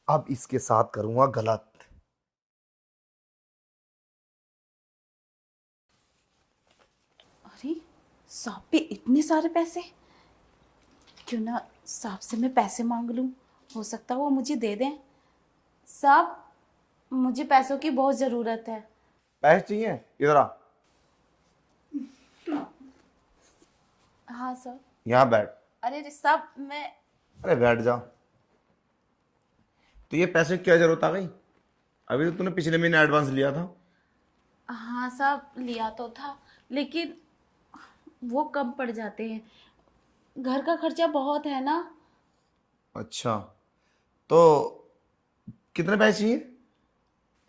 अब इसके साथ करूंगा गलत। अरे साहब पे इतने सारे पैसे, क्यों ना साहब से मैं पैसे मांग लूं, हो सकता है वो मुझे दे दें। साहब, मुझे पैसों की बहुत ज़रूरत है। पैसे चाहिए? इधर आ। हाँ सर। यहाँ बैठ। अरे साहब मैं। अरे बैठ जा। तो ये पैसे की क्या जरूरत आ गई? अभी तो तूने पिछले महीने एडवांस लिया था। हाँ साहब, लिया तो था, लेकिन वो कम पड़ जाते हैं। घर का खर्चा बहुत है ना। अच्छा, तो कितने पैसे चाहिए?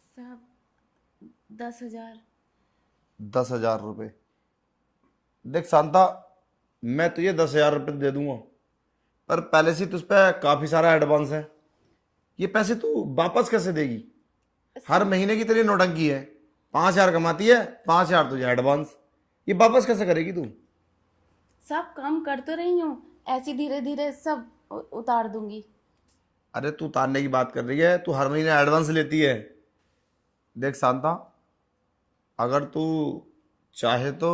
साहब 10,000। 10,000 रुपये? देख शांता, मैं तुझे 10,000 रुपये दे दूंगा, पर पहले से तुझ पे काफी सारा एडवांस है। ये पैसे तू वापस कैसे देगी? हर साहब महीने की तेरी नौटंकी है। 5,000 कमाती है, 5,000 तुझे एडवांस। ये वापस कैसे करेगी तू? साहब काम कर तो रही हूँ, ऐसी धीरे धीरे सब उतार दूंगी। अरे तू उतारने की बात कर रही है, तू हर महीने एडवांस लेती है। देख शांता, अगर तू चाहे तो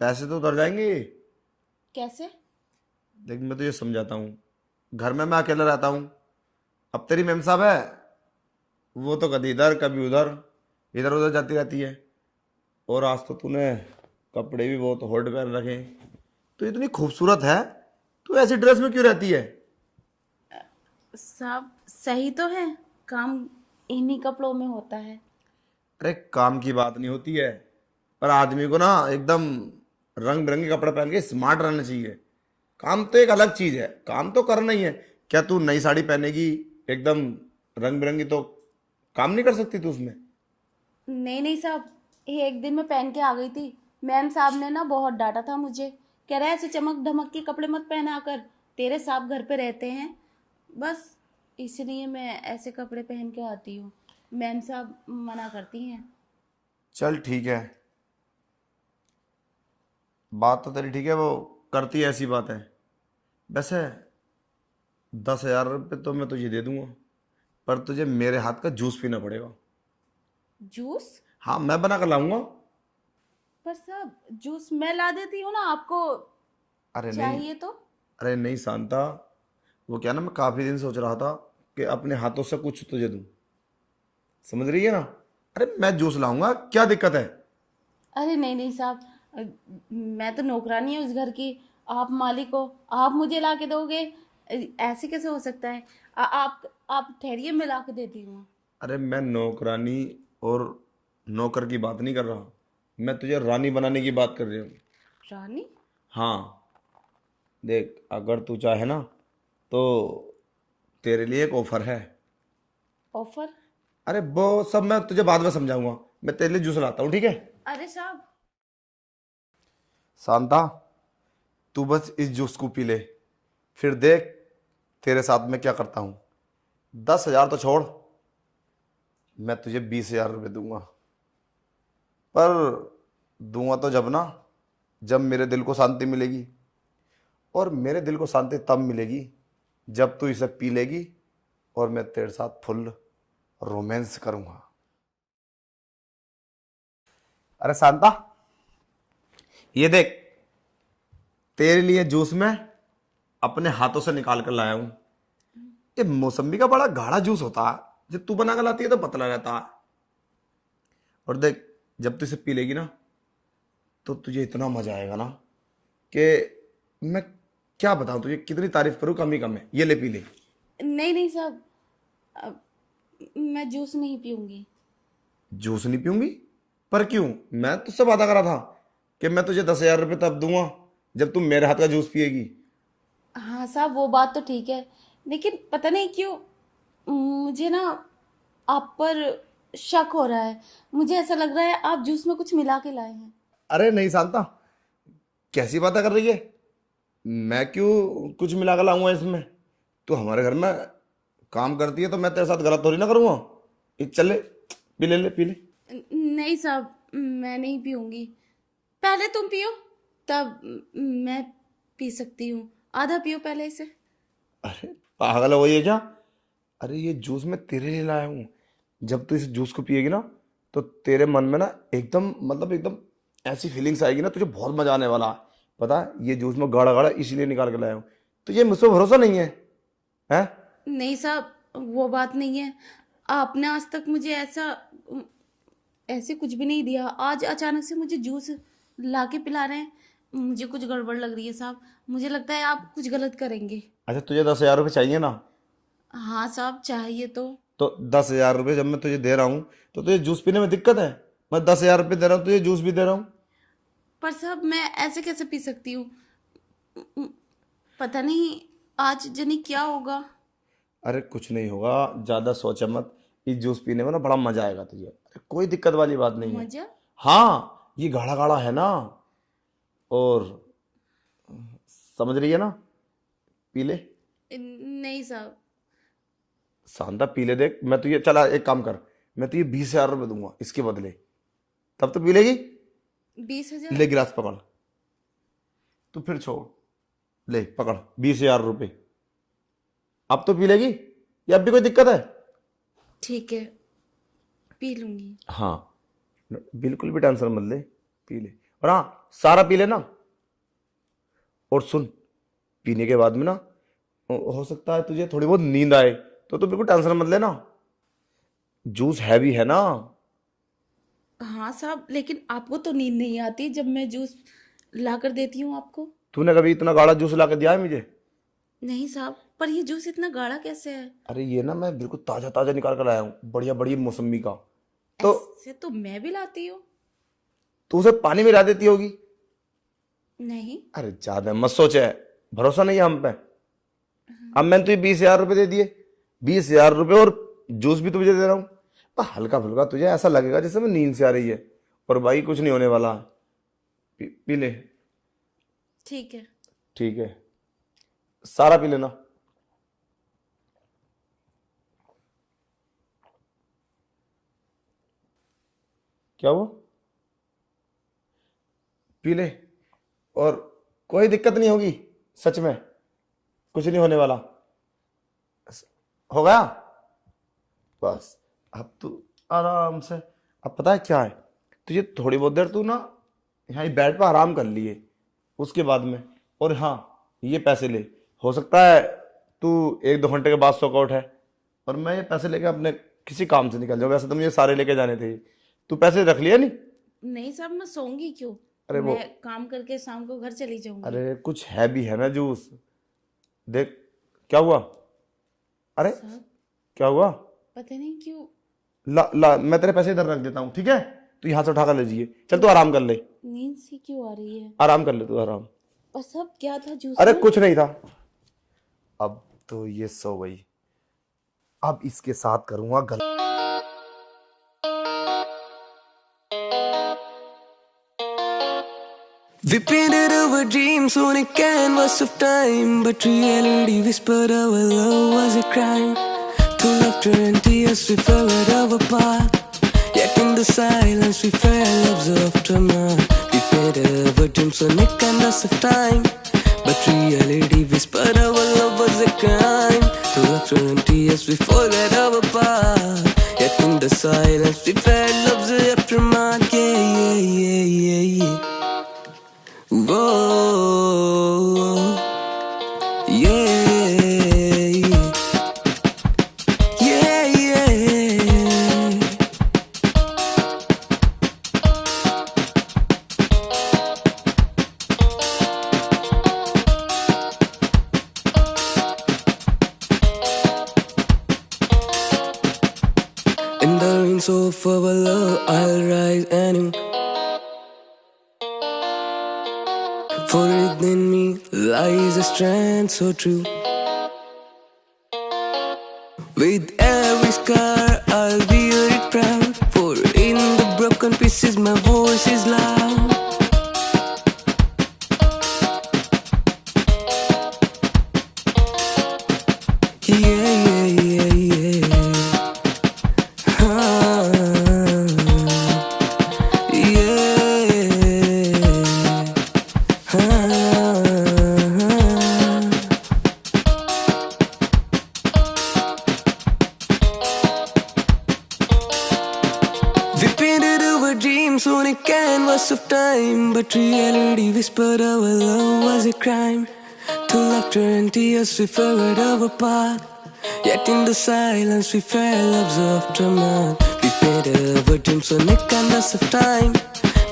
पैसे तो उतर जाएंगे। कैसे? देख मैं तुझे समझाता हूँ। घर में मैं अकेला रहता हूँ। अब तेरी मेम साहब है, वो तो कभी इधर कभी उधर, इधर उधर जाती रहती है। और आज तो तूने कपड़े भी बहुत हॉट पहन रखे। तो इतनी खूबसूरत है, तू ऐसी ड्रेस में क्यों रहती है? साहब सही तो है, काम इन्हीं कपड़ों में होता है। अरे काम की बात नहीं होती है, पर आदमी को ना एकदम रंग बिरंगे कपड़े पहन के स्मार्ट रहना चाहिए। काम तो एक अलग चीज है, काम तो करना ही है। क्या तू नई साड़ी पहनेगी एकदम रंग बिरंगी, तो काम नहीं कर सकती तू उसमें? नहीं नहीं साहब, ये एक दिन में पहन के आ गई थी। मैम साहब ने ना बहुत डांटा था मुझे, कह रहा है ऐसे चमक धमक के कपड़े मत पहना कर, तेरे साहब घर पे रहते हैं। बस इसलिए मैं ऐसे कपड़े पहन के आती हूँ। मैम साहब मना करती हैं। चल ठीक है, बात तो तेरी ठीक है, वो करती है ऐसी बात है। वैसे 10,000 रुपये तो मैं तुझे दे दूंगा, पर तुझे मेरे हाथ का जूस पीना पड़ेगा। जूस? हाँ, मैं बना कर लाऊंगा। पर साहब जूस मैं ला देती हूँ ना आपको, अरे नहीं, चाहिए तो। अरे नहीं शांता, वो क्या ना, मैं काफी दिन सोच रहा था कि अपने हाथों से कुछ तुझे दूं। समझ रही है ना? अरे मैं जूस लाऊंगा, क्या दिक्कत है? अरे नहीं नहीं साहब, मैं तो नौकरानी हूँ उस घर की, आप मालिक हो, आप मुझे ला के दोगे? ऐसे कैसे हो सकता है? आप ठहरिए, मैं ला के देती हूँ। अरे मैं नौकरानी और नौकर की बात नहीं कर रहा, मैं तुझे रानी बनाने की बात कर रही हूँ। रानी? हाँ, देख अगर तू चाहे ना, तो तेरे लिए एक ऑफर है। ऑफर? अरे वो सब मैं तुझे बाद में समझाऊंगा, मैं तेरे लिए जूस लाता हूँ, ठीक है? अरे साहब। शांता, तू बस इस जूस को पी ले, फिर देख तेरे साथ मैं क्या करता हूँ। 10,000 तो छोड़, मैं तुझे 20,000 रुपये दूंगा। पर दूंगा तो जब ना, जब मेरे दिल को शांति मिलेगी। और मेरे दिल को शांति तब मिलेगी जब तू इसे पी लेगी और मैं तेरे साथ फुल रोमांस करूंगा। अरे शांता, ये देख, तेरे लिए जूस मैं अपने हाथों से निकाल कर लाया हूं। ये मौसम्बी का बड़ा गाढ़ा जूस होता है, जब तू बना कर लाती है तो पतला रहता है। और देख, जब तू इसे पी लेगी ना, तो तुझे इतना मजा आएगा ना कि मैं क्या बताऊं तुझे, कितनी तारीफ करूं कम ही कम है। ये ले पी ले। नहीं नहीं साहब, अब मैं जूस नहीं पीऊंगी। जूस नहीं पीऊंगी? पर क्यों? मैं तुझसे वादा करा था कि मैं तुझे 10,000 रुपये तब दूंगा जब तुम मेरे हाथ का जूस पिएगी। हाँ साहब, वो बात तो ठीक है, लेकिन पता नहीं क्यों मुझे ना आप पर शक हो रहा है। मुझे ऐसा लग रहा है आप जूस में कुछ मिला के लाए हैं। अरे नहीं शांता, कैसी बातें कर रही है? मैं क्यों कुछ मिला कर लाऊंगा इसमें? तू हमारे घर में काम करती है, तो मैं तेरे साथ गलत थोड़ी ना करूंगा। चल ले, पी ले, पी ले। नहीं साहब, मैं नहीं पीऊंगी। पहले तुम पियो, तब मैं पी सकती हूँ। आधा पियो पहले इसे। अरे पागल हो गई है क्या? अरे ये जूस मैं तेरे लिए लाया हूँ। जब तू इस जूस को पिएगी ना तो तेरे मन में ना एकदम मतलब एकदम ऐसी फीलिंग्स आएगी ना, तुझे बहुत मजा आने वाला है। पता है, ये जूस मैं गाढ़ा गाढ़ा इसीलिए निकाल के लाया हूँ। तुझे मुझ पर भरोसा नहीं है? हैं? नहीं साहब, वो बात नहीं है। आपने आज तक मुझे ऐसे कुछ भी नहीं दिया। आज अचानक से मुझे जूस ला के पिला रहे हैं। मुझे कुछ गड़बड़ लग रही है साहब। मुझे लगता है आप कुछ गलत करेंगे। अच्छा, तुझे 10,000 रुपये चाहिए ना? हाँ साहब, चाहिए तो 10,000 रुपये जब मैं तुझे दे रहा हूँ तो तुझे जूस पीने में दिक्कत है? मैं 10,000 रुपये दे रहा हूँ, तुझे जूस भी दे रहा हूँ। पर साहब मैं ऐसे कैसे पी सकती हूँ? पता नहीं आज जनी क्या होगा। अरे कुछ नहीं होगा, ज्यादा सोचा मत। इस जूस पीने में ना बड़ा मजा आएगा तुझे। अरे कोई दिक्कत वाली बात नहीं है। मजा? हाँ, ये गाढ़ा गाढ़ा है ना, और समझ रही है ना? पी ले। नहीं साहब। शांता पी ले, देख मैं तुझे, चला एक काम कर, मैं तुझे 20,000 रुपये दूंगा इसके बदले, तब तो पी लेगी। 20,000? ले गिलास पकड़, तू फिर छोड़, ले पकड़ 20,000 रुपये। अब तो पी लेगी या अब भी कोई दिक्कत है? ठीक है, पी लूंगी। हाँ, बिल्कुल भी टेंशन मत ले, पी ले। और हाँ, सारा पी लेना। और सुन, पीने के बाद में ना हो सकता है तुझे थोड़ी बहुत नींद आए, तो तू बिल्कुल टेंशन मत लेना। जूस हैवी है ना। हाँ साहब, लेकिन आपको तो नींद नहीं आती जब मैं जूस ला कर देती हूँ आपको। तूने कभी इतना गाढ़ा जूस ला के दिया है मुझे? नहीं साहब, पर ये जूस इतना गाढ़ा कैसे है? अरे ये ना मैं बिल्कुल ताजा ताजा निकाल कर लाया हूँ, बढ़िया बढ़िया मौसमी का। तो ऐसे तो मैं भी लाती हूँ। तू उसे पानी में मिला देती होगी। नहीं। अरे ज्यादा मत सोच, है भरोसा नहीं है हम पे। अब मैंने तुझे 20,000 रुपये दे दिए, 20,000 रुपये और जूस भी तुझे दे रहा हूँ। पर हल्का फुल्का तुझे ऐसा लगेगा जैसे मैं नींद से आ रही है, और भाई कुछ नहीं होने वाला है। पी ले। ठीक है। ठीक है, सारा पी लेना। क्या हुआ? पी ले, और कोई दिक्कत नहीं होगी, सच में कुछ नहीं होने वाला। हो गया बस। अब तू आराम से, अब पता है क्या है, तुझे थोड़ी बहुत देर तू ना यहाँ बेड पर आराम कर लिए उसके बाद में। और हाँ, ये पैसे ले, हो सकता है तू 1-2 घंटे के बाद सॉकआउट है, और मैं ये पैसे लेके अपने किसी काम से निकल जाऊँ। वैसे तो मुझे सारे लेके जाने थे, तू पैसे रख लिया नहीं? नहीं साहब, मैं सोऊंगी क्यों? अरे मैं वो, काम करके शाम को घर चली जाऊंगी। अरे कुछ है भी है ना जूस, देख। क्या हुआ? अरे साहब, क्या हुआ? पता नहीं क्यों ला ला, मैं तेरे पैसे इधर रख देता हूँ, ठीक है? तू यहाँ से उठा कर ले जाइए। चल तू आराम कर ले, नींद सी क्यों आ रही है। आराम कर ले तू, आराम। और सब क्या था जूस अरे में? कुछ नहीं था। अब तो ये सो गई, अब इसके साथ करूंगा गलत। We painted our dreams on a canvas of time, but reality whispered our love was a crime. Through laughter and tears we followed our path, yet in the silence we felt love's aftermath. We painted our dreams on a canvas of time, but reality whispered our love was a crime. Through laughter and tears we followed our path, yet in the silence we felt love's aftermath. Yeah, yeah, yeah, yeah, yeah. Whoa, yeah, yeah, yeah. In the rains of our love, I'll rise anew. For within me lies a strength so true. With every scar I'll wear it proud, for in the broken pieces my voice is loud. Yeah, yeah, yeah, yeah. Ah, yeah. dreams on a canvas of time, but reality whispered our love was a crime. Through laughter and tears we figured our path, yet in the silence we felt love's aftermath. We painted our dreams on a canvas of time,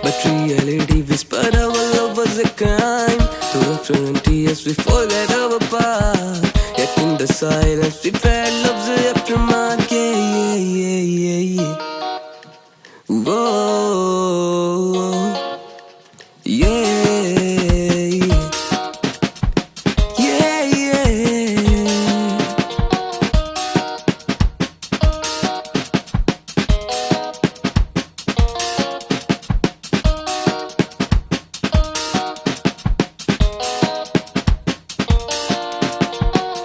but reality whispered our love was a crime. Through laughter and tears we forgot our path, yet in the silence we felt love's aftermath. Yeah, yeah, yeah, yeah, yeah. Whoa.